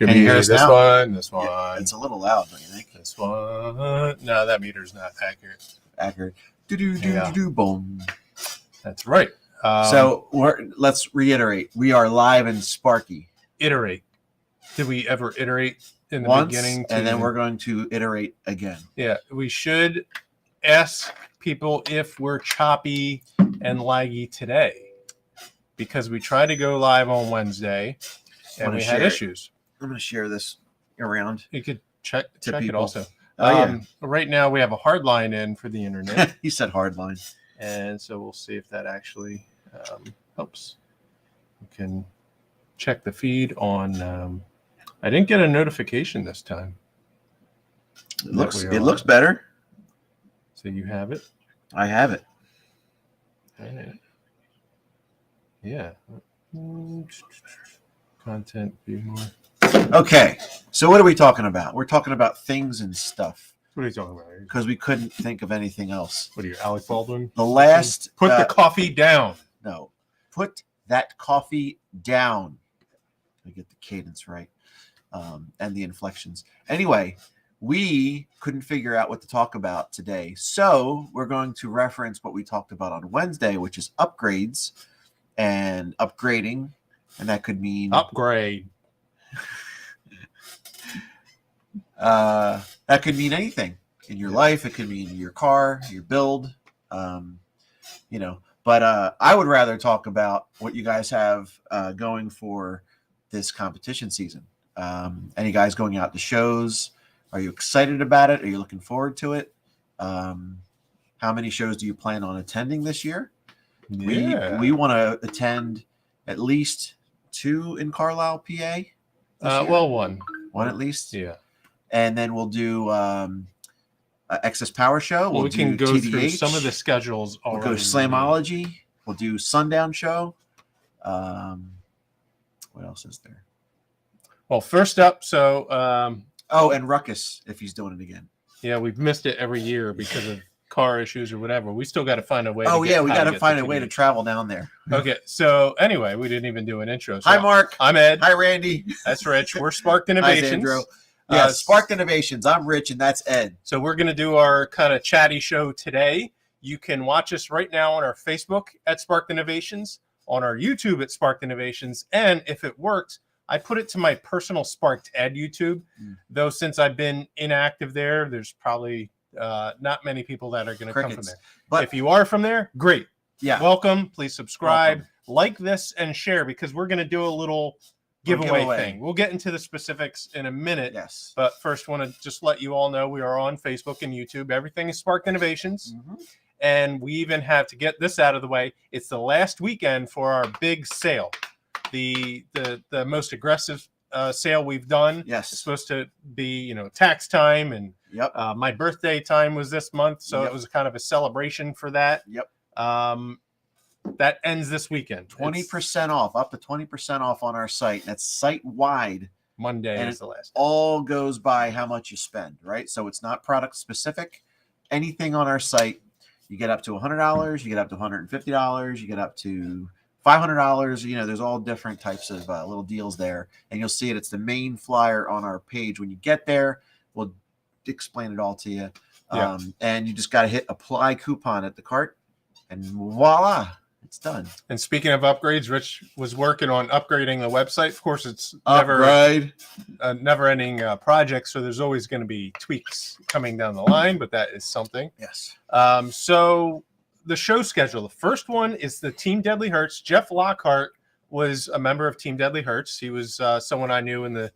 Should Can be you hear us this now? one, this one. Yeah, it's a little loud, don't you think? This one. No, that meter's not accurate. Accurate. Do boom. That's right. So let's reiterate. We are live in Sparky. Iterate. Did we ever iterate in the beginning? And then we're going to iterate again. Yeah, we should ask people if we're choppy and laggy today, because we tried to go live on Wednesday and we had issues. I'm going to share this around. You could check people. it also. Yeah. Right now we have a hard line in for the internet. He said hard line. And so we'll see if that actually helps. We can check the feed on. I didn't get a notification this time. It looks better. So you have it? I have it. Yeah. Content, view more. Okay. So what are we talking about? We're talking about things and stuff. What are you talking about? Because we couldn't think of anything else. What are you, Alec Baldwin? The last... Put the coffee down. No. Put that coffee down. I get the cadence right. And the inflections. Anyway, we couldn't figure out what to talk about today. So we're going to reference what we talked about on Wednesday, which is upgrades and upgrading. And that could mean... Upgrade. That could mean anything in your life. It could mean your car, your build, But I would rather talk about what you guys have going for this competition season. Any guys going out to shows? Are you excited about it? Are you looking forward to it? How many shows do you plan on attending this year? Yeah. We want to attend at least 2 in Carlisle, PA. One. One at least? Yeah. And then we'll do Excess Power Show. We can go TDH. through some of the schedules already. We'll go Slamology. We'll do Sundown Show. What else is there? Well, first up, so... and Ruckus, if he's doing it again. Yeah, we've missed it every year because of car issues or whatever. We still got to find a way. We got to find a way to travel down there. Okay, so anyway, we didn't even do an intro. So Hi, Mark. I'm Ed. Hi, Randy. That's Rich. We're Sparked Innovations. Hi, Andrew. Yeah, Sparked Innovations. I'm Rich, and that's Ed. So we're going to do our kind of chatty show today. You can watch us right now on our Facebook at Sparked Innovations, on our YouTube at Sparked Innovations, and if it works, I put it to my personal Sparked Ed YouTube. Though since I've been inactive there, there's probably not many people that are going to come from there. But if you are from there, great. Yeah. Welcome. Please subscribe, like this, and share, because we're going to do a little giveaway thing. We'll get into the specifics in a minute. Yes. But first, want to just let you all know we are on Facebook and YouTube. Everything is Sparked Innovations. And we even have to get this out of the way. It's the last weekend for our big sale. The most aggressive sale we've done. Yes. It's supposed to be, tax time, and my birthday time was this month, so it was kind of a celebration for that. That ends this weekend. 20% off, up to 20% off on our site. That's site-wide. Monday and is the last day. All goes by how much you spend, right? So it's not product specific. Anything on our site, you get up to $100, you get up to $150, you get up to $500. There's all different types of little deals there, and you'll see it. It's the main flyer on our page. When you get there, we'll explain it all to you. And you just got to hit apply coupon at the cart, and voila, it's done. And speaking of upgrades, Rich was working on upgrading the website. Of course, it's never-ending project, so there's always going to be tweaks coming down the line, but that is something. Yes. So the show schedule. The first one is the Team Deadly Hertz. Jeff Lockhart was a member of Team Deadly Hertz. He was someone I knew in the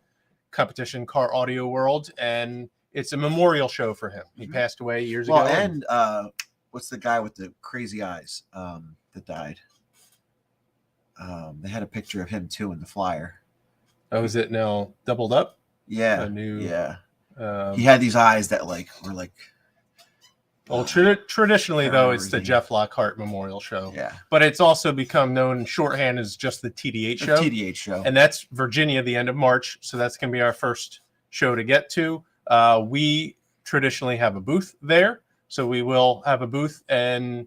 competition car audio world, and it's a memorial show for him. He passed away years ago. And what's the guy with the crazy eyes that died? They had a picture of him too in the flyer. Oh, is it now doubled up? Yeah. He had these eyes that were like. Well, traditionally, though, it's the Jeff Lockhart Memorial Show. Yeah. But it's also become known shorthand as just the TDH show. TDH show. And that's Virginia, the end of March. So that's going to be our first show to get to. We traditionally have a booth there. So we will have a booth and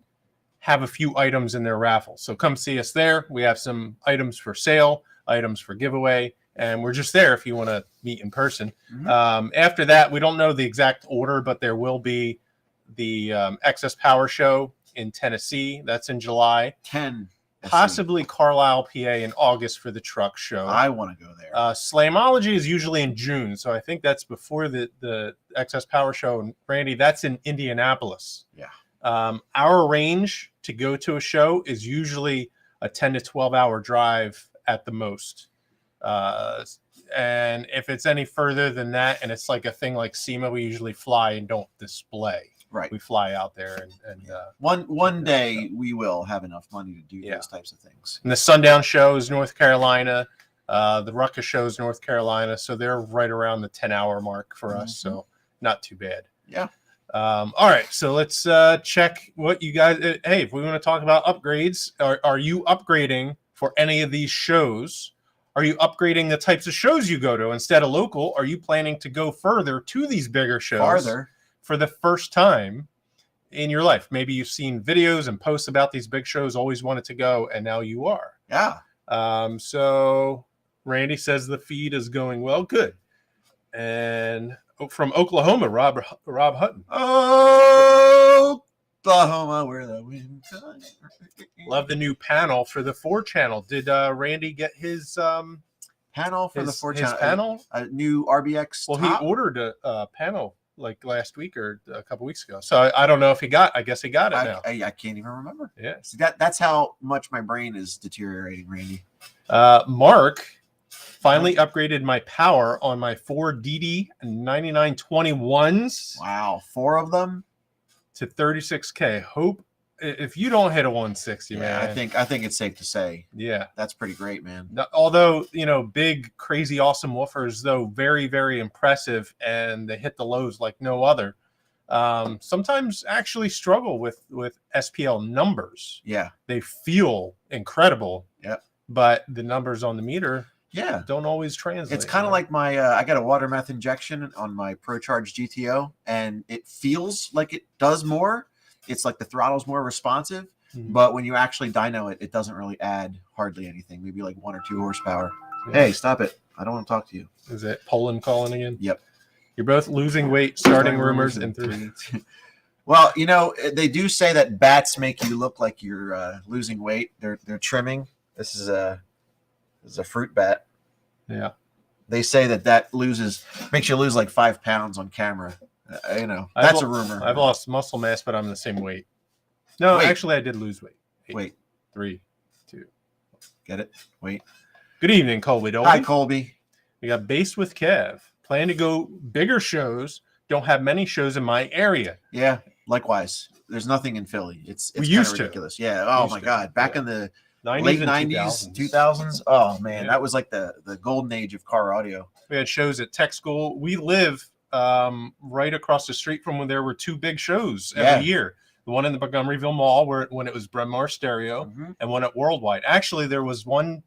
have a few items in their raffle. So come see us there. We have some items for sale, items for giveaway. and we're just there if you want to meet in person. Mhm. After that, we don't know the exact order, but there will be the Excess Power Show in Tennessee. That's in July. Possibly Carlisle, PA in August for the truck show. I want to go there. Slamology is usually in June, so I think that's before the Excess Power Show. And Randy, that's in Indianapolis. Yeah. Our range to go to a show is usually a 10 to 12 hour drive at the most. And if it's any further than that, and it's like a thing like SEMA, we usually fly and don't display. Right. We fly out there and one day we will have enough money to do those types of things. And the Sundown Show is North Carolina. The Ruckus Show is North Carolina. So they're right around the 10-hour mark for us. So not too bad. Yeah. All right. So let's check what you guys. Hey, if we want to talk about upgrades, are you upgrading for any of these shows? Are you upgrading the types of shows you go to instead of local? Are you planning to go further to these bigger shows? Farther. For the first time in your life? Maybe you've seen videos and posts about these big shows, always wanted to go, and now you are. Yeah. So Randy says the feed is going well. Good. And from Oklahoma, Rob Hutton. Oklahoma, where the wind comes. Love the new panel for the 4-channel. Did Randy get his panel for the 4-channel? His panel? A new RBX Well, top? he ordered a panel like last week or a couple weeks ago. So I don't know if he got. I guess he got it now. I can't even remember. Yeah. See, that's how much my brain is deteriorating, Randy. Mark finally upgraded my power on my 4 DD 9921s. Wow, 4 of them to 36K. Hope if you don't hit a 160, man. I think it's safe to say. Yeah, that's pretty great, man. Although, big, crazy, awesome woofers, though very, very impressive, and they hit the lows like no other. Sometimes actually struggle with SPL numbers. Yeah, they feel incredible. Yeah, but the numbers on the meter, don't always translate. It's kind of like my I got a water meth injection on my ProCharge GTO, and it feels like it does more. It's like the throttle's more responsive, but when you actually dyno it, it doesn't really add hardly anything. Maybe like 1 or 2 horsepower. Yeah. Hey, stop it! I don't want to talk to you. Is it Poland calling again? Yep. You're both losing weight. Starting rumors in 3. Well, they do say that bats make you look like you're losing weight. They're trimming. This is a fruit bat. Yeah. They say that makes you lose like 5 pounds on camera. That's a rumor. I've lost muscle mass, but I'm the same weight. No, actually, I did lose weight. 8, 3, 2. Get it? Wait. Good evening, Colby. Hi, Colby. We got Based with Kev. Plan to go bigger shows. Don't have many shows in my area. Yeah, likewise. There's nothing in Philly. It's ridiculous. Yeah. Oh my God. Back in the late 90s, 2000s. Oh man, that was like the golden age of car audio. We had shows at Tech School. We live right across the street from when there were 2 big shows every year. The one in the Montgomeryville Mall when it was Bryn Mawr Stereo, and one at Worldwide. Actually, there was one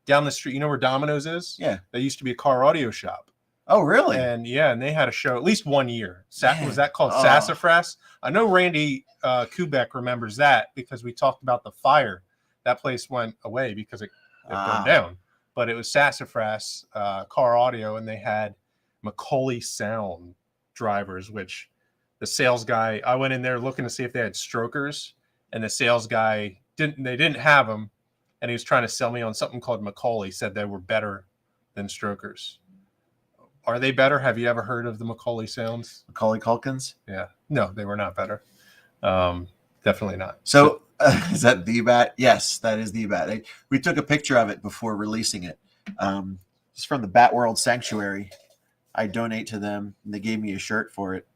down the street. You know where Domino's is? Yeah. There used to be a car audio shop. Oh, really? And they had a show at least 1 year. Was that called Sassafras? I know Randy Kubek remembers that because we talked about the fire. That place went away because it burned down. But it was Sassafras car audio, and they had Macaulay Sound drivers, which the sales guy, I went in there looking to see if they had strokers, and the sales guy didn't have them, and he was trying to sell me on something called Macaulay, said they were better than strokers. Are they better? Have you ever heard of the Macaulay Sounds? Macaulay Culkins? Yeah. No, they were not better. Definitely not. So is that the bat? Yes, that is the bat. We took a picture of it before releasing it. It's from the Bat World Sanctuary. I donate to them, and they gave me a shirt for it.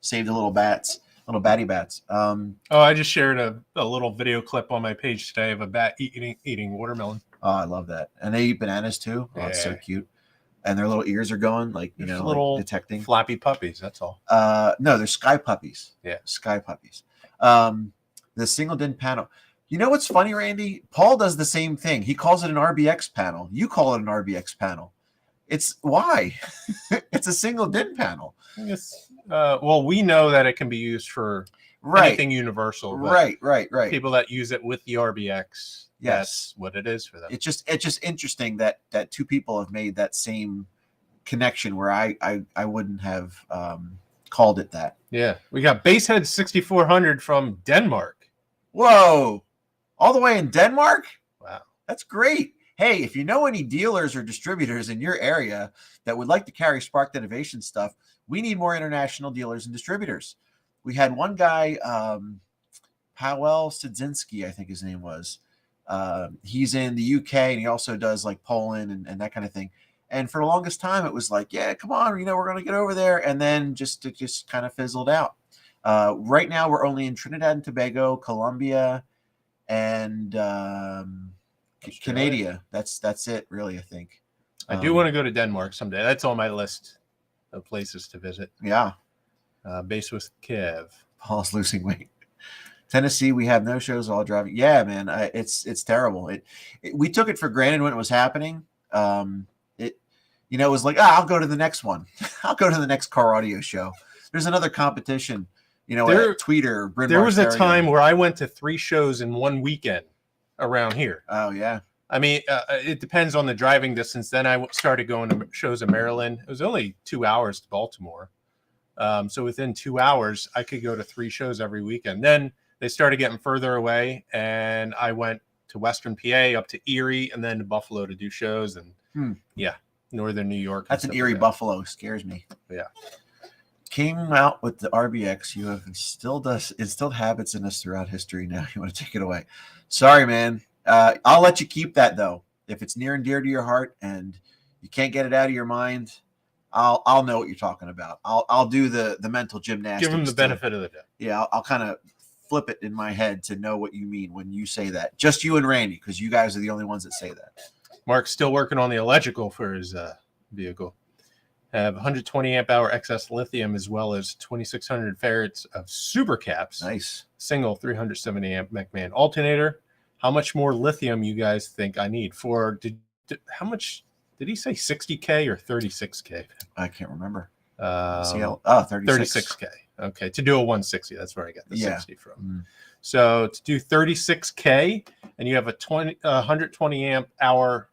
Saved the little batty bats. I just shared a little video clip on my page today of a bat eating watermelon. Oh, I love that. And they eat bananas too. Oh, it's so cute. And their little ears are going, little like detecting. Flappy puppies, that's all. No, they're sky puppies. Yeah. Sky puppies. The single DIN panel. You know what's funny, Randy? Paul does the same thing. He calls it an RBX panel. You call it an RBX panel. It's why? It's a single DIN panel. Well, we know that it can be used for Right. anything universal. But Right. people that use it with the RBX, that's what it is for them. It's just interesting that two people have made that same connection where I wouldn't have called it that. Yeah, we got Basehead 6400 from Denmark. Whoa, all the way in Denmark? Wow, that's great. Hey, if you know any dealers or distributors in your area that would like to carry Sparked Innovation stuff, we need more international dealers and distributors. We had one guy, Powell Sidzinski, I think his name was. He's in the UK and he also does like Poland and that kind of thing. And for the longest time, it was like, yeah, come on, we're going to get over there. And then it just kind of fizzled out. Right now, we're only in Trinidad and Tobago, Colombia, and Canada. That's it, really, I think. I do want to go to Denmark someday. That's on my list of places to visit. Yeah. Base with Kev. Paul's losing weight. Tennessee, we have no shows, all driving. Yeah, man, it's terrible. We took it for granted when it was happening. It was like, I'll go to the next one. I'll go to the next car audio show. There's another competition, at Tweeter. Bryn there Mawr was a area. time where I went to 3 shows in one weekend around here. Oh, yeah. I mean, it depends on the driving distance. Then I started going to shows in Maryland. It was only 2 hours to Baltimore. So within 2 hours, I could go to 3 shows every weekend. Then they started getting further away, and I went to Western PA, up to Erie, and then to Buffalo to do shows. And Northern New York. That's an Erie Buffalo. Scares me. Yeah. Came out with the RBX. You have instilled habits in us throughout history. Now you want to take it away. Sorry, man. I'll let you keep that though. If it's near and dear to your heart and you can't get it out of your mind, I'll know what you're talking about. I'll do the mental gymnastics. Give them the benefit of the doubt. Yeah, I'll kind of flip it in my head to know what you mean when you say that. Just you and Randy, because you guys are the only ones that say that. Mark's still working on the electrical for his vehicle. Have 120 amp hour excess lithium as well as 2,600 farads of super caps. Nice. Single 370 amp McMahon alternator. How much more lithium you guys think I need for? How much did he say? 60K or 36K? I can't remember. 36K. Okay, to do a 160. That's where I got the 60 from. Mm. So to do 36K, and you have a 120 amp hour.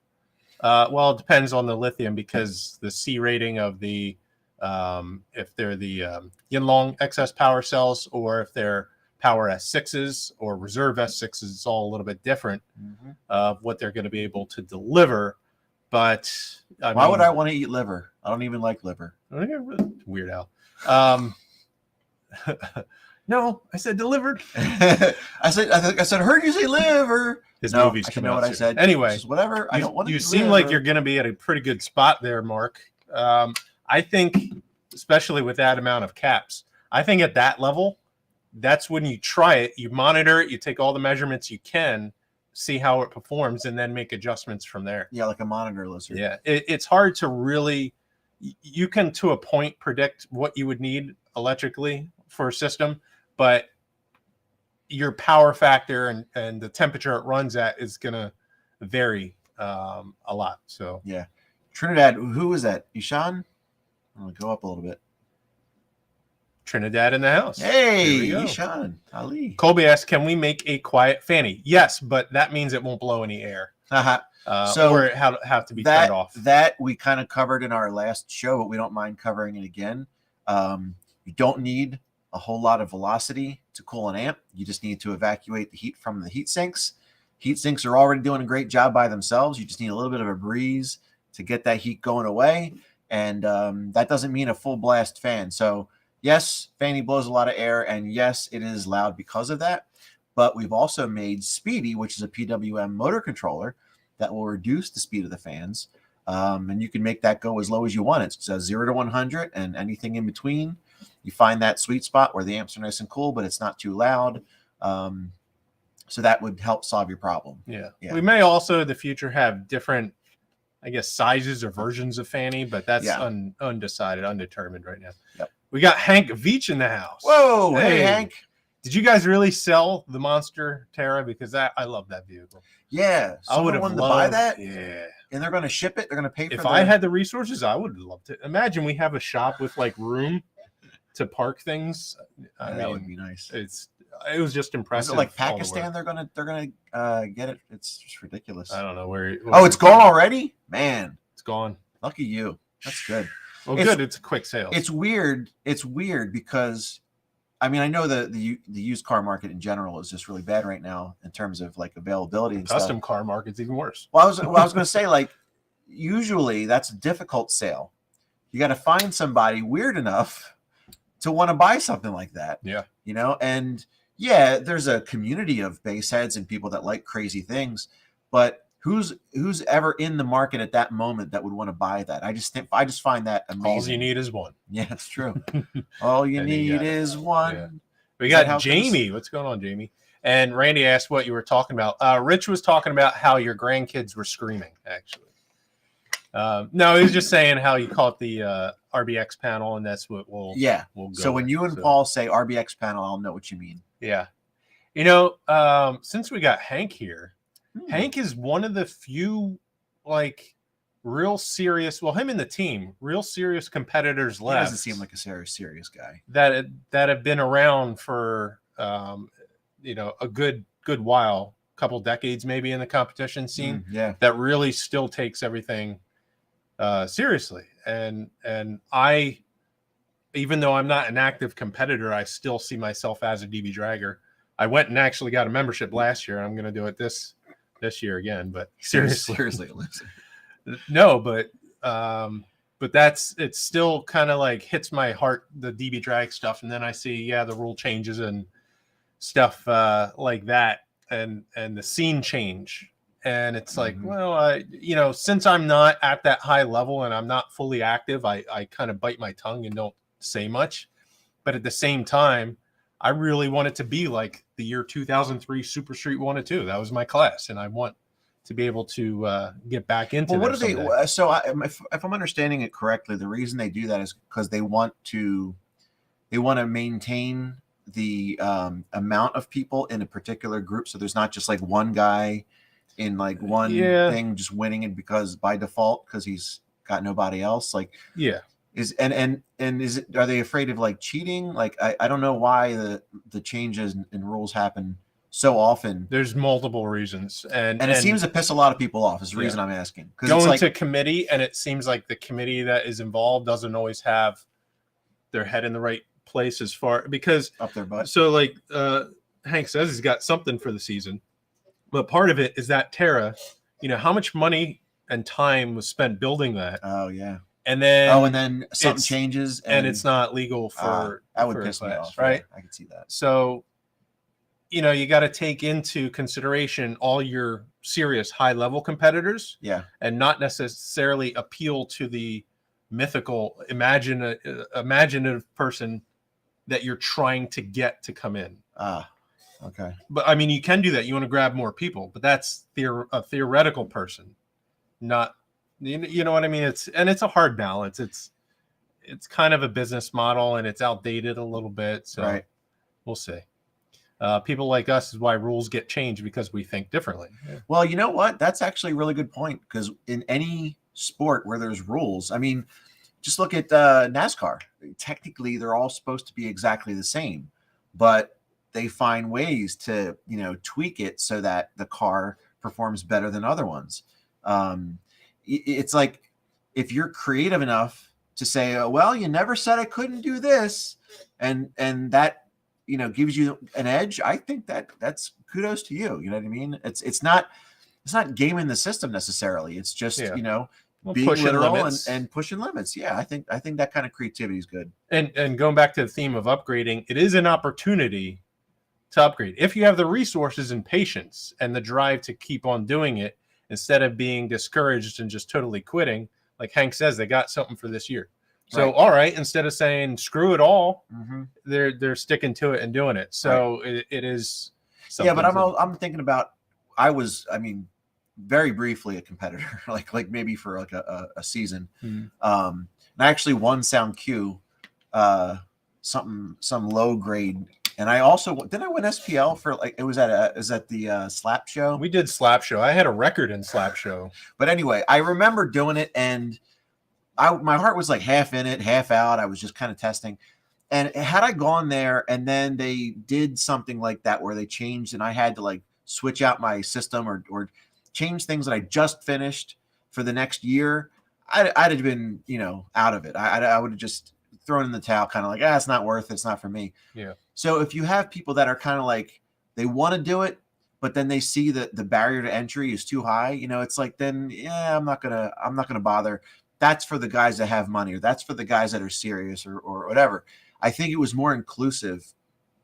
Well, it depends on the lithium because the C rating of the if they're the Yinlong excess power cells or if they're power S6s or reserve S6s, it's all a little bit different of what they're going to be able to deliver. But why would I want to eat liver? I don't even like liver. Weird Al. No, I said delivered. I said, heard you say liver. His movies come out. I said. Anyway, just whatever. I don't want to. You seem like you're going to be at a pretty good spot there, Mark. I think, especially with that amount of caps, I think at that level, that's when you try it. You monitor it. You take all the measurements you can, see how it performs, and then make adjustments from there. Yeah, like a monitor lizard. Yeah, it's hard to really. You can, to a point, predict what you would need electrically for a system, but your power factor and the temperature it runs at is going to vary a lot. So yeah, Trinidad. Who is that? Ishan? I'm gonna go up a little bit. Trinidad in the house. Hey, Ishan Ali. Colby asked, "Can we make a quiet fanny?" Yes, but that means it won't blow any air. So or it have to be turned off. That we kind of covered in our last show, but we don't mind covering it again. You don't need a whole lot of velocity to cool an amp. You just need to evacuate the heat from the heat sinks. Heat sinks are already doing a great job by themselves. You just need a little bit of a breeze to get that heat going away. And that doesn't mean a full blast fan. So yes, fanny blows a lot of air, and yes, it is loud because of that. But we've also made Speedy, which is a PWM motor controller that will reduce the speed of the fans. And you can make that go as low as you want. It's 0 to 100 and anything in between. You find that sweet spot where the amps are nice and cool, but it's not too loud. So that would help solve your problem. Yeah. We may also in the future have different, I guess, sizes or versions of fanny, but that's undecided, undetermined right now. Yep. We got Hank Veach in the house. Whoa, hey Hank. Did you guys really sell the Monster Terra? Because I love that vehicle. Yeah. I would have wanted to buy that. Yeah. And they're going to ship it. They're going to pay for it. If I had the resources, I would love to. Imagine we have a shop with like room to park things. I that mean, would be nice. It was just impressive. Is it like all the Pakistan? work. They're gonna get it. It's just ridiculous. I don't know where. Oh, it's gone already, man. It's gone. Lucky you. That's good. Well, good. It's a quick sale. It's weird. It's weird because, I mean, I know the used car market in general is just really bad right now in terms of like availability and custom stuff. car market's even worse. Well, I was going to say, like, usually that's a difficult sale. You got to find somebody weird enough to want to buy something like that. Yeah. You know, and yeah, there's a community of base heads and people that like crazy things, but who's ever in the market at that moment that would want to buy that? I just find that amazing. All you need is one. Yeah, it's true. All you need is one. Yeah. We got Jamie. What's going on, Jamie? And Randy asked what you were talking about. Rich was talking about how your grandkids were screaming, actually. No, he was just saying how you caught the RBX panel, and that's what we'll go so when you and Paul say RBX panel, I'll know what you mean. Yeah. You know, since we got Hank here, Hank is one of the few, like, real serious, well, him and the team, real serious competitors left. He doesn't seem like a serious guy. That have been around for, you know, a good while, couple decades maybe in the competition scene. That really still takes everything seriously. And I, even though I'm not an active competitor, I still see myself as a DB dragger. I went and actually got a membership last year. I'm going to do it this year again, but seriously. No, but it's still kind of like hits my heart, the DB drag stuff. And then I see, the rule changes and stuff like that, and the scene change. And it's like, well, you know, since I'm not at that high level and I'm not fully active, I kind of bite my tongue and don't say much. But at the same time, I really want it to be like the year 2003 Super Street 1 and 2. That was my class, and I want to be able to get back into. Well, what do they? So, if I'm understanding it correctly, the reason they do that is because they want to maintain the amount of people in a particular group. So there's not just like one guy in like one thing just winning it because by default because he's got nobody else. Like is are they afraid of like cheating? Like I don't know why the changes in rules happen so often. There's multiple reasons, and it seems to piss a lot of people off. Is the reason I'm asking. Going to committee, and it seems like the committee that is involved doesn't always have their head in the right place as far because up their butt. So like Hank says, he's got something for the season, but part of it is that Terra. You know how much money and time was spent building that. Oh yeah. And then something changes and it's not legal for that would piss me off, right? Yeah, I can see that. So, you know, you got to take into consideration all your serious high level competitors, and not necessarily appeal to the mythical, imaginative person that you're trying to get to come in. Okay. But I mean, you can do that. You want to grab more people, but that's a theoretical person, not. You know what I mean? It's a hard balance. It's kind of a business model and it's outdated a little bit. So we'll see. People like us is why rules get changed because we think differently. Yeah. Well, you know what? That's actually a really good point because in any sport where there's rules, I mean, just look at NASCAR. Technically, they're all supposed to be exactly the same, but they find ways to, you know, tweak it so that the car performs better than other ones. It's like if you're creative enough to say, oh, well, you never said I couldn't do this, and that, you know, gives you an edge. I think that's kudos to you. You know what I mean? It's not gaming the system necessarily. It's just you know, being literal and pushing limits. Yeah, I think that kind of creativity is good. And going back to the theme of upgrading, it is an opportunity to upgrade if you have the resources and patience and the drive to keep on doing it. Instead of being discouraged and just totally quitting, like Hank says, they got something for this year. So, all right, instead of saying screw it all, they're sticking to it and doing it. So it is. Yeah, but I'm thinking about. I mean, very briefly a competitor, like maybe for like a season. And I actually won Sound Q, some low grade. And I also didn't I win SPL for like it was at the Slap Show. We did Slap Show. I had a record in Slap Show. But anyway, I remember doing it, and my heart was like half in it, half out. I was just kind of testing, And had I gone there and then they did something like that where they changed and I had to like switch out my system or change things that I just finished for the next year, I'd have been, out of it. I would have just thrown in the towel, kind of like, it's not worth it. It's not for me. Yeah. So if you have people that are kind of like, they want to do it, but then they see that the barrier to entry is too high, it's like, then, I'm not going to bother. That's for the guys that have money, or that's for the guys that are serious or whatever. I think it was more inclusive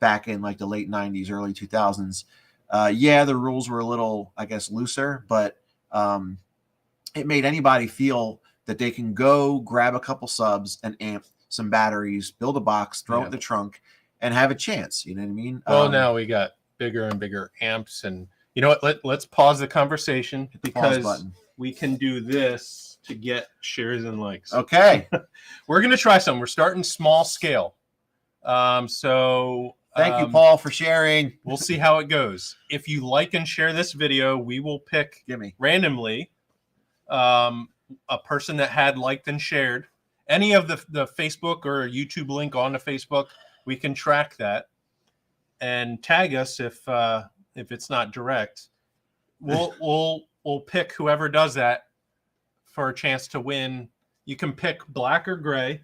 back in like the late 90s, early 2000s. The rules were a little, I guess, looser, but it made anybody feel that they can go grab a couple subs and amp some batteries, build a box, throw it in the trunk, and have a chance. You know what I mean? Well, now we got bigger and bigger amps, and you know what? Let's pause the conversation because we can do this to get shares and likes. Okay. We're gonna try something. We're starting small scale. So thank you, Paul, for sharing. We'll see how it goes. If you like and share this video, we will pick randomly a person that had liked and shared any of the Facebook or YouTube link on the Facebook. We can track that and tag us if it's not direct. We'll pick whoever does that for a chance to win. You can pick black or gray.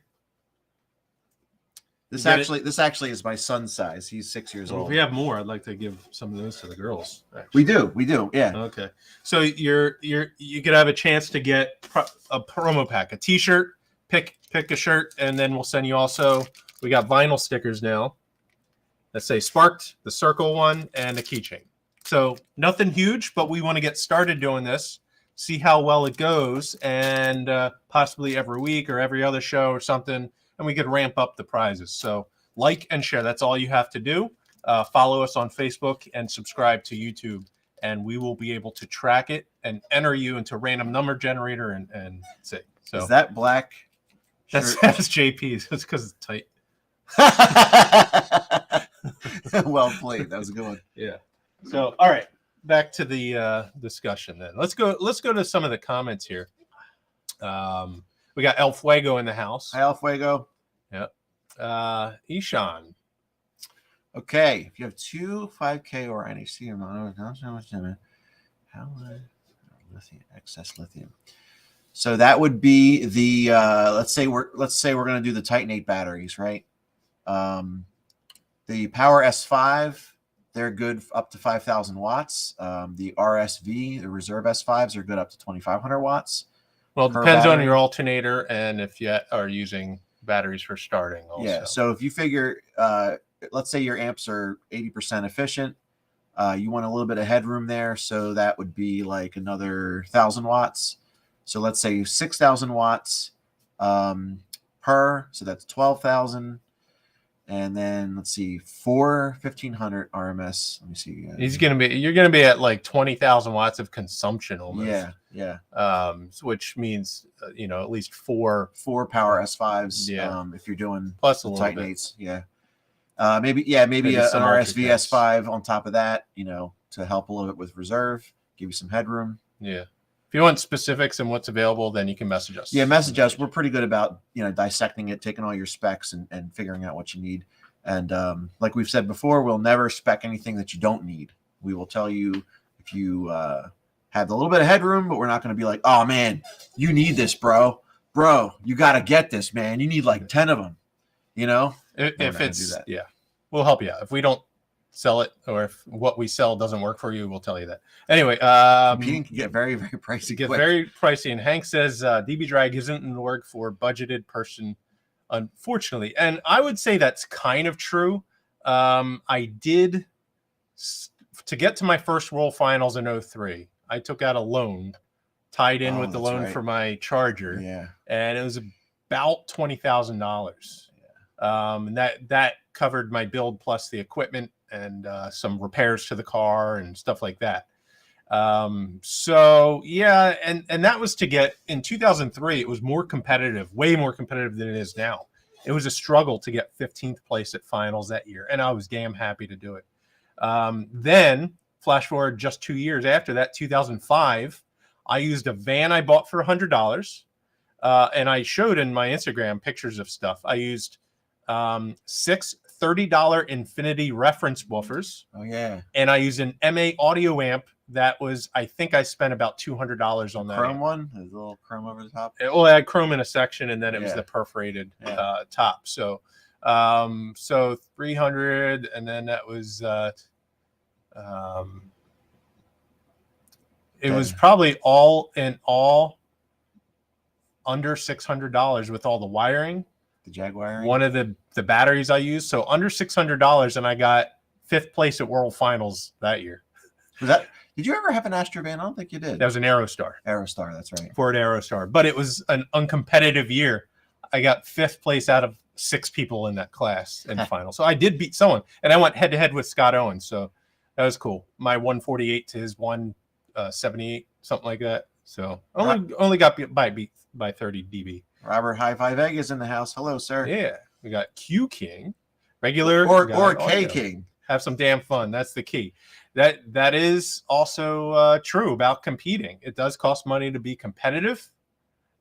This actually is my son's size. He's 6 years old. If we have more, I'd like to give some of those to the girls. Actually. We do. Yeah. Okay. So you could have a chance to get a promo pack, a T-shirt. Pick a shirt, and then we'll send you also. We got vinyl stickers now that say Sparked, the circle one, and a keychain. So nothing huge, but we want to get started doing this, see how well it goes, and possibly every week or every other show or something. And we could ramp up the prizes. So like and share. That's all you have to do. Follow us on Facebook and subscribe to YouTube, and we will be able to track it and enter you into random number generator and see. So is that black? That's JP's. That's because it's tight. Well played. That was a good one. Yeah. So all right, back to the discussion then. Let's go to some of the comments here. We got El Fuego in the house. Hi, El Fuego. Yep. Ishan. Okay. If you have two 5K or NEC or mono, how lithium, excess lithium. So that would be the let's say we're going to do the Titanate batteries, right? The Power S5, they're good up to 5,000 watts. The RSV, the Reserve S5s, are good up to 2,500 watts. Well, it depends on your alternator and if you are using batteries for starting also. Yeah, so if you figure, let's say your amps are 80% efficient, you want a little bit of headroom there, so that would be like another 1,000 watts. So let's say 6,000 watts per, so that's 12,000. And then let's see, 1,500 RMS. Let me see. You're gonna be at like 20,000 watts of consumption almost. Yeah. Which means at least four Power S5s. Yeah. If you're doing plus a little Titanates. Bit. Yeah. Maybe an RSV S5 on top of that. To help a little bit with reserve, give you some headroom. Yeah. If you want specifics and what's available, then you can message us. Yeah, message us. We're pretty good about dissecting it, taking all your specs and figuring out what you need. And like we've said before, we'll never spec anything that you don't need. We will tell you if you have a little bit of headroom, but we're not going to be like, oh man, you need this, bro. You got to get this, man. You need like 10 of them. If it's we'll help you out. If we don't sell it, or if what we sell doesn't work for you, we'll tell you that. Anyway, competing can get very, very pricey. Very pricey. And Hank says DB Drag isn't in the work for a budgeted person, unfortunately. And I would say that's kind of true. I did to get to my first World Finals in 2003. I took out a loan, tied in with the loan for my charger. Yeah, and it was about $20,000. And that covered my build plus the equipment and some repairs to the car and stuff like that. So yeah, and that was to get in 2003. It was more competitive, way more competitive than it is now. It was a struggle to get 15th place at finals that year, and I was damn happy to do it. Then flash forward just 2 years after that, 2005, I used a van I bought for $100, and I showed in my Instagram pictures of stuff. I used Six $30 Infinity reference woofers. Oh yeah. And I used an MA audio amp that was, I think I spent about $200 on that. Chrome amp. one, there's a little chrome over the top. Well, I had chrome in a section, and then it was Yeah. the perforated Yeah. top. So 300, and then that was it was probably all in all under $600 with all the wiring. The Jaguar. One of the batteries I used, so under $600, and I got 5th place at World Finals that year. Was that? Did you ever have an Astrovan? I don't think you did. That was an Aerostar. Aerostar, that's right. Ford Aerostar, but it was an uncompetitive year. I got 5th place out of 6 people in that class in the final, so I did beat someone, and I went head to head with Scott Owens, so that was cool. My 148 to his 178, something like that. So only got beat by 30 dB. Robert Hi-Fi Vegas in the house. Hello, sir. Yeah, we got Q King, regular or K King. Have some damn fun. That's the key. That is also true about competing. It does cost money to be competitive.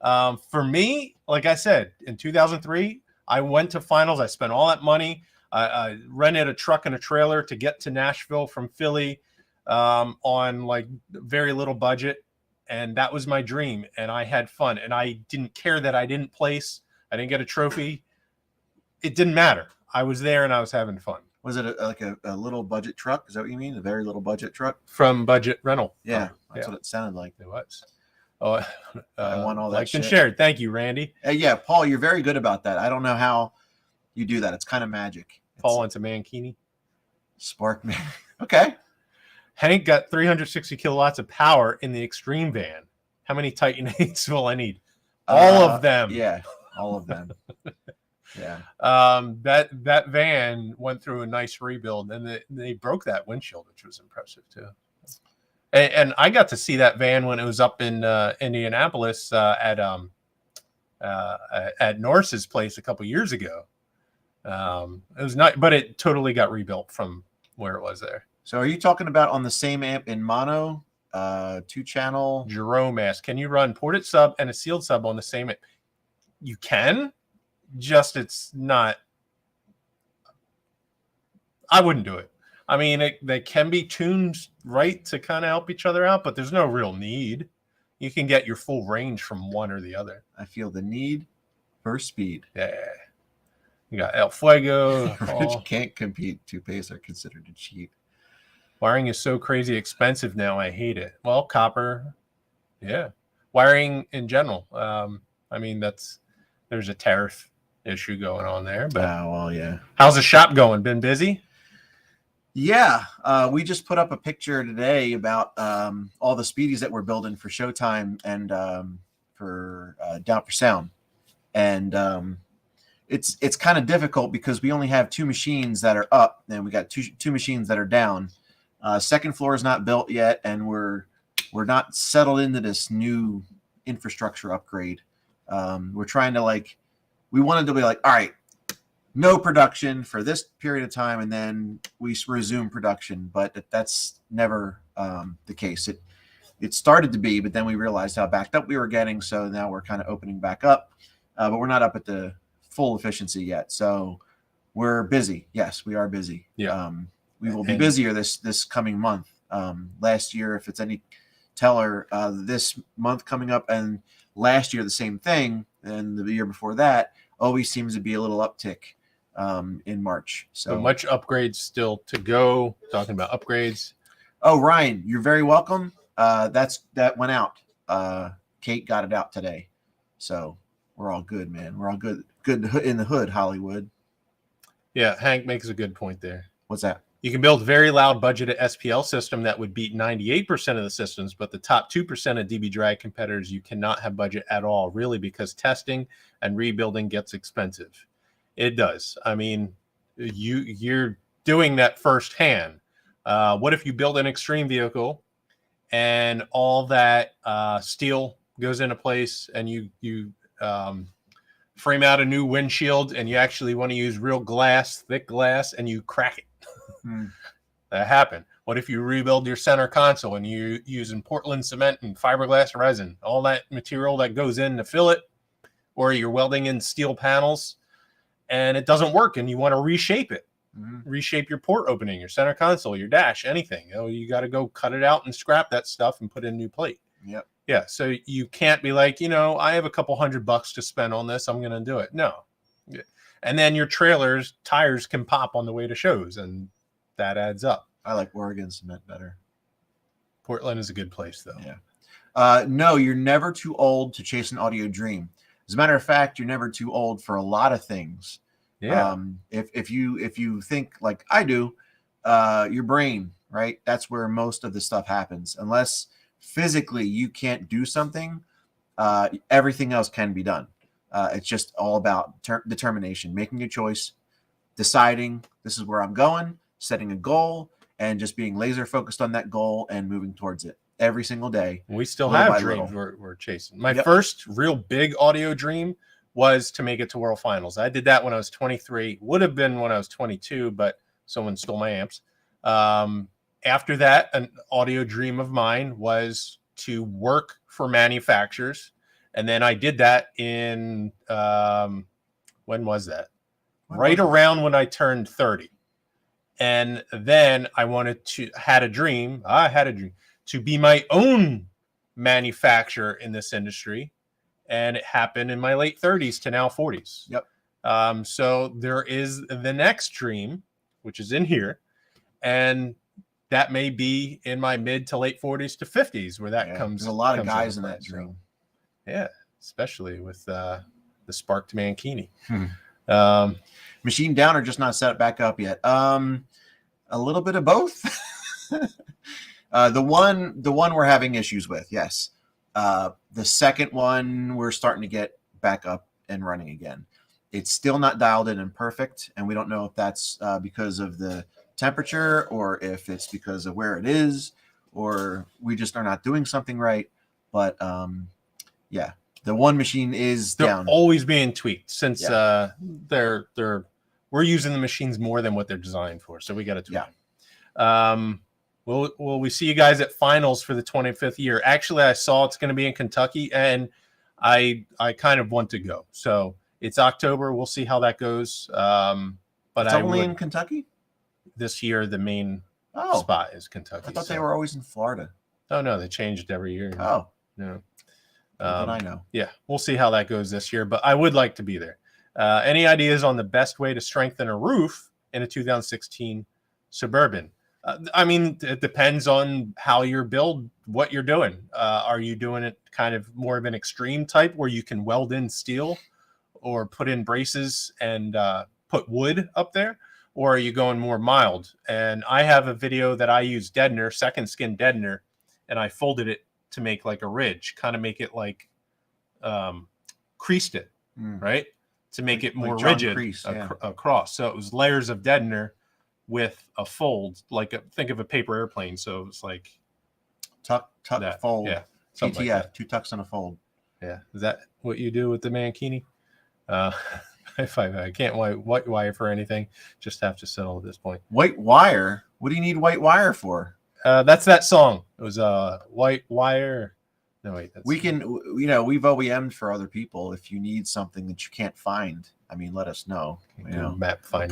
For me, like I said, in 2003, I went to finals. I spent all that money. I rented a truck and a trailer to get to Nashville from Philly on like very little budget. And that was my dream. And I had fun. And I didn't care that I didn't place. I didn't get a trophy. It didn't matter. I was there and I was having fun. Was it like a little budget truck? Is that what you mean? A very little budget truck? From Budget Rental. Yeah, that's what it sounded like. It was. Oh, I want all that liked shit. and shared. Thank you, Randy. Yeah, Paul, you're very good about that. I don't know how you do that. It's kind of magic. Paul went to Mankini. Spark man. Okay. Hank got 360 kilowatts of power in the Extreme van. How many Titan 8s will I need? All of them. Yeah, all of them. Yeah. That van went through a nice rebuild, and they broke that windshield, which was impressive too. And I got to see that van when it was up in Indianapolis at Norris's place a couple years ago. It was not, but it totally got rebuilt from where it was there. So are you talking about on the same amp in mono, 2-channel? Jerome asked, can you run ported sub and a sealed sub on the same amp? You can, just it's not. I wouldn't do it. I mean, they can be tuned right to kind of help each other out, but there's no real need. You can get your full range from one or the other. I feel the need for speed. Yeah. You got El Fuego. Rich can't compete. 2-pace are considered a cheat. Wiring is so crazy expensive now. I hate it. Well, copper. Yeah. Wiring in general. I mean, there's a tariff issue going on there. But well, yeah. How's the shop going? Been busy? Yeah. We just put up a picture today about all the speedies that we're building for Showtime and for Down for Sound. And it's kind of difficult because we only have 2 machines that are up and we got two machines that are down. Second floor is not built yet, and we're not settled into this new infrastructure upgrade. We're trying to we wanted to be like, all right, no production for this period of time, and then we resume production. But that's never the case. It started to be, but then we realized how backed up we were getting, so now we're kind of opening back up. But we're not up at the full efficiency yet, so we're busy. Yes, we are busy. Yeah. We will be busier this coming month. Last year, if it's any teller, this month coming up and last year the same thing, and the year before that always seems to be a little uptick in March. So much upgrades still to go. Talking about upgrades. Oh, Ryan, you're very welcome. That went out. Kate got it out today, so we're all good, man. We're all good. Good in the hood, Hollywood. Yeah, Hank makes a good point there. What's that? You can build very loud budgeted SPL system that would beat 98% of the systems, but the top 2% of DB drag competitors, you cannot have budget at all, really, because testing and rebuilding gets expensive. It does. I mean, you're doing that firsthand. What if you build an extreme vehicle and all that steel goes into place and you frame out a new windshield and you actually want to use real glass, thick glass, and you crack it? That happened. What if you rebuild your center console and you're using Portland cement and fiberglass resin, all that material that goes in to fill it, or you're welding in steel panels and it doesn't work, and you want to reshape it. Mm-hmm. Reshape your port opening, your center console, your dash, anything. You got to go cut it out and scrap that stuff and put in a new plate. Yep. Yeah. So you can't be like, I have a couple $100 to spend on this, I'm going to do it. No. And then your trailers tires can pop on the way to shows, and that adds up. I like Oregon cement better. Portland is a good place, though. Yeah. No, you're never too old to chase an audio dream. As a matter of fact, you're never too old for a lot of things. Yeah. If you think like I do, your brain, right? That's where most of the stuff happens. Unless physically you can't do something, everything else can be done. It's just all about determination, making a choice, deciding this is where I'm going, setting a goal, and just being laser focused on that goal and moving towards it every single day. We still little have by dreams little. we're chasing. My first real big audio dream was to make it to World Finals. I did that when I was 23. Would have been when I was 22, but someone stole my amps. After that, an audio dream of mine was to work for manufacturers. And then I did that in, when was that? Around when I turned 30. And then I had a dream to be my own manufacturer in this industry. And it happened in my late 30s to now 40s. Yep. So there is the next dream, which is in here. And that may be in my mid to late 40s to 50s where that comes. There's a lot of guys in that dream. Yeah, especially with the sparked Mankini. Machine down or just not set it back up yet? A little bit of both. The one we're having issues with, yes. The second one we're starting to get back up and running again. It's still not dialed in and perfect, and we don't know if that's because of the temperature or if it's because of where it is, or we just are not doing something right. But yeah, the one machine is down. They're always being tweaked since we're using the machines more than what they're designed for, so we got to tweak. Will we see you guys at finals for the 25th year? Actually, I saw it's going to be in Kentucky, and I kind of want to go. So it's October. We'll see how that goes. But it's only in Kentucky this year. The main spot is Kentucky. I thought they were always in Florida. Oh no, they changed every year. Oh no. I know. Yeah, we'll see how that goes this year, but I would like to be there. Any ideas on the best way to strengthen a roof in a 2016 Suburban? I mean, it depends on how you build, what you're doing. Are you doing it kind of more of an extreme type where you can weld in steel or put in braces and put wood up there? Or are you going more mild? And I have a video that I use deadener, second skin deadener, and I folded it to make like a ridge, kind of make it like creased it, right? To make it more rigid across. So it was layers of deadener with a fold, think of a paper airplane. So it's like tuck, fold. Yeah. TTF, like 2 tucks and a fold. Yeah. Is that what you do with the Mankini? If I can't white wire for anything, just have to settle at this point. White wire? What do you need white wire for? That's that song. It was white wire. No, wait. We've OEM'd for other people. If you need something that you can't find, I mean, let us know. Map finding.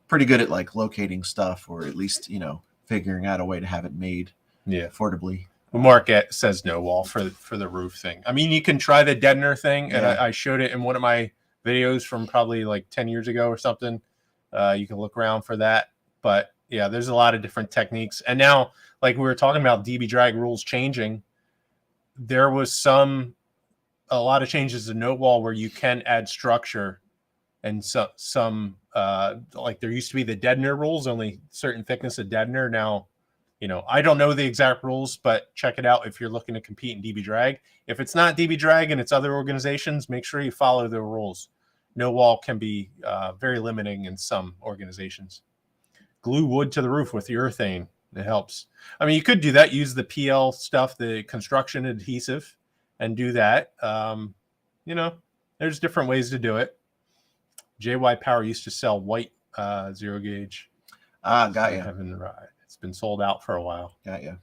Pretty good at like locating stuff, or at least figuring out a way to have it made affordably. Well, Mark says no wall for the roof thing. I mean, you can try the deadener thing, and I showed it in one of my videos from probably like 10 years ago or something. You can look around for that, but yeah, there's a lot of different techniques. And now, like we were talking about DB drag rules changing, there was a lot of changes to note wall where you can add structure, and some like there used to be the deadener rules, only certain thickness of deadener. Now, I don't know the exact rules, but check it out if you're looking to compete in DB drag. If it's not DB drag and it's other organizations, make sure you follow the rules. No wall can be very limiting in some organizations. Glue wood to the roof with urethane. It helps. I mean, you could do that. Use the PL stuff, the construction adhesive, and do that. There's different ways to do it. JY Power used to sell white zero gauge. Got you. It's been sold out for a while. Got you.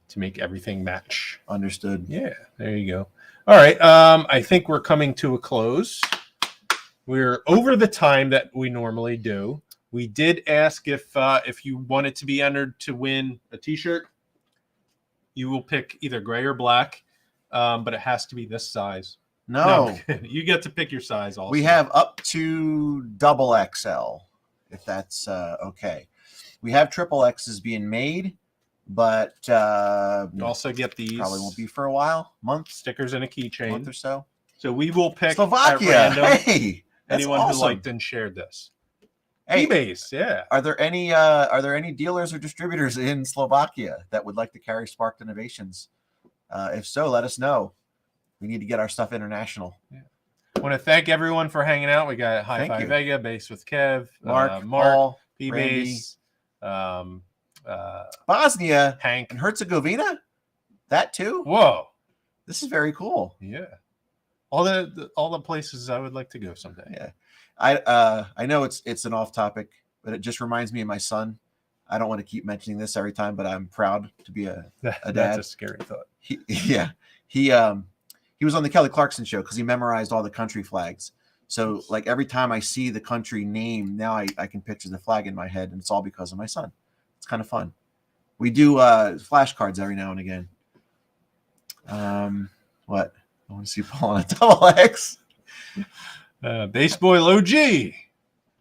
To make everything match. Understood. Yeah, there you go. All right. I think we're coming to a close. We're over the time that we normally do. We did ask if you wanted to be entered to win a T-shirt. You will pick either gray or black, but it has to be this size. No, you get to pick your size also. we have up to double XL, if that's okay. We have triple X's being made, but you also get these. Probably won't be for a while, stickers and a keychain, month or so. So we will pick Slovakia. at random Hey, anyone awesome. who liked and shared this. Hey, eBay's, yeah. Are there any dealers or distributors in Slovakia that would like to carry Sparked Innovations? If so, let us know. We need to get our stuff international. Yeah. I want to thank everyone for hanging out. We got Hi-Fi Vega, Bass with Kev, Mark, Paul, Randy, P-Bass, Bosnia, Hank, and Herzegovina. That too. Whoa, this is very cool. Yeah, all the places I would like to go someday. Yeah, I know it's an off topic, but it just reminds me of my son. I don't want to keep mentioning this every time, but I'm proud to be a dad. That's a scary thought. He was on the Kelly Clarkson show because he memorized all the country flags. So like every time I see the country name, now I can picture the flag in my head, and it's all because of my son. It's kind of fun. We do flashcards every now and again. What? I want to see Paul on a double X. Baseball OG.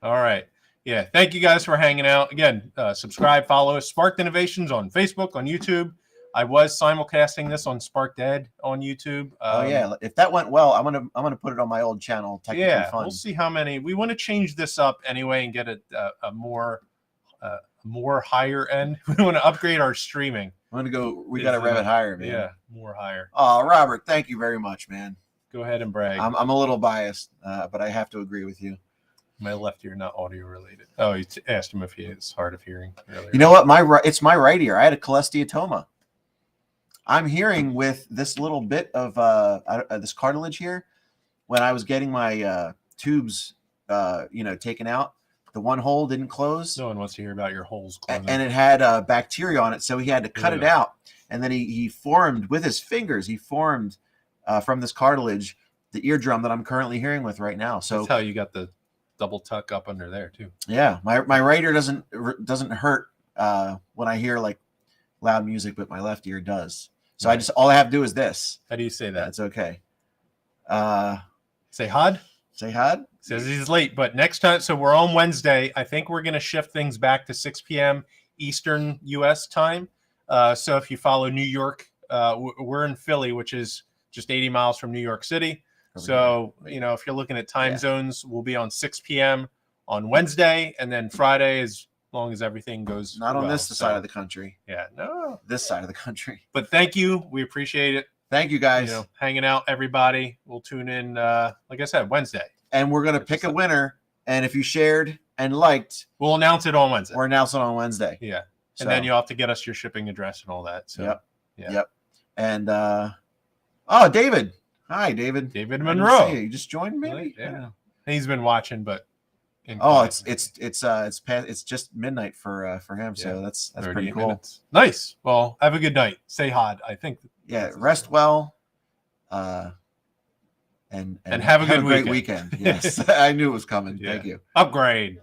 All right. Yeah. Thank you guys for hanging out. Again, subscribe, follow us. Sparked Innovations on Facebook, on YouTube. I was simulcasting this on Sparked Ed on YouTube. Oh yeah, if that went well, I'm gonna put it on my old channel. Technically Fun. We'll see how many. We want to change this up anyway and get a more higher end. We want to upgrade our streaming. I'm gonna go. We got to rev it higher, man. Yeah, more higher. Oh, Robert, thank you very much, man. Go ahead and brag. I'm a little biased, but I have to agree with you. My left ear, not audio related. Oh, you asked him if he is hard of hearing earlier. You know what? It's my right ear. I had a cholesteatoma. I'm hearing with this little bit of this cartilage here. When I was getting my tubes, taken out, the one hole didn't close. No one wants to hear about your holes closing. And it had bacteria on it, so he had to cut it out. And then he formed with his fingers. He formed from this cartilage the eardrum that I'm currently hearing with right now. So that's how you got the double tuck up under there too. Yeah, my right ear doesn't hurt when I hear like loud music, but my left ear does. So right. All I have to do is this. How do you say that? It's okay. Say Hod. Say Hod. Says he's late, but next time. So we're on Wednesday. I think we're going to shift things back to 6 p.m. Eastern U.S. time. So if you follow New York, we're in Philly, which is just 80 miles from New York City. So, if you're looking at time zones, we'll be on 6 p.m. on Wednesday, and then Friday, as long as everything goes not on this side of the country. Yeah, no. This side of the country. But thank you. We appreciate it. Thank you, guys. Hanging out, everybody. We'll tune in, like I said, Wednesday. And we're going to pick a winner. And if you shared and liked, we'll announce it on Wednesday. We'll announce it on Wednesday. Yeah. And then you'll have to get us your shipping address and all that. So, Yep. And, David. Hi, David. David Monroe. You just joined me. Yeah. He's been watching, but it's just midnight for him. So that's pretty cool. Minutes. Nice. Well, have a good night. Say Hod. I think. Yeah. Rest well. And have a great weekend. Yes. I knew it was coming. Thank you. Upgrade.